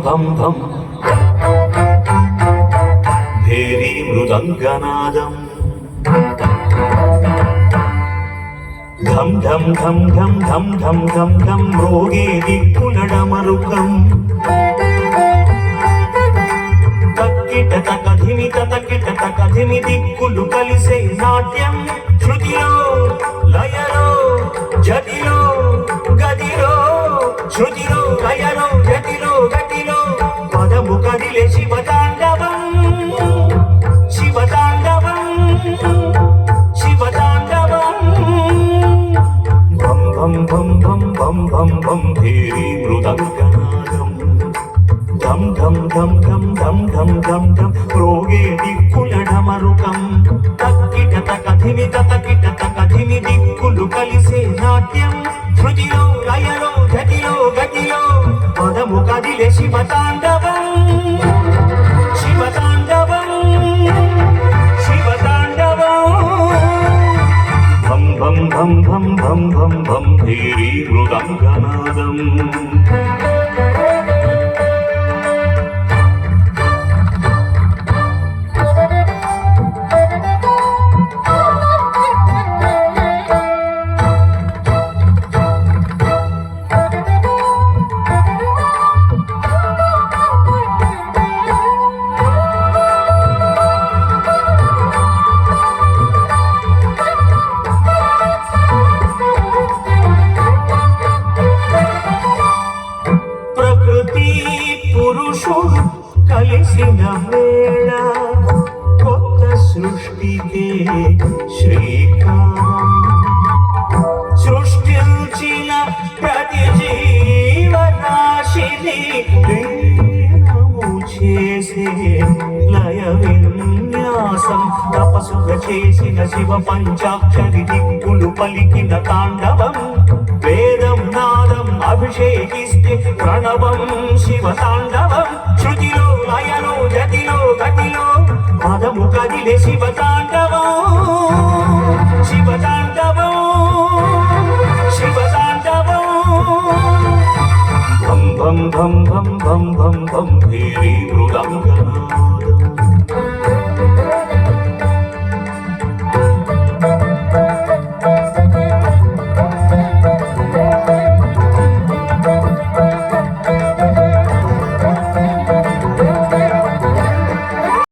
భం భం భేరీ మృదంగనాదం ధం ధం ధం ధం ధం ధం ధం ధం మ్రోగే దిక్కులడమరుకం తక్కిట తకధిమి తకిట తకధిమి దిక్కులు కలిసే నాట్యం శృతిలో లయలో జతిలో గదిలో శృతిలో లయలో జతిలో గతిలో పదము కదిలే శివతాండవం శివతాండవం శివతాండవం భం భం భం భం భం భం భం భేరీ మృదంగనాదం ధం ధం ధం ధం ధం ధం ధం ధం మ్రోగే దిక్కులడమరుకం తక్కిట తకధిమి తకిట తకధిమి దిక్కులు కలిసే నాట్యం శృతిలో లయలో గతిలో గతిలో పదము కదిలే శివతాండవం శివతాండవం శివతాండవం భం భం భం భం భం భం భం భేరీ మృదంగనాదం పురుషుడు కలిసిన వేళ కొత్త సృష్టికే శ్రీకారం సృష్టించిన ప్రతి జీవరాశిని లీనము చేసే లయ విన్యాసం తపస్సుగా చేసిన శివ పంచాక్షరి దిక్కులు పలికిన తాండవం వేదం నాదం అభిషేకిస్తే ప్రణవం శివతాండవం శృతిలో లయలో జతిలో గతిలో పదము కదిలే శివతాండవం శివతాండవం శివతాండవం భం భం భం భం భం భం భం భేరీ మృదంగనాదం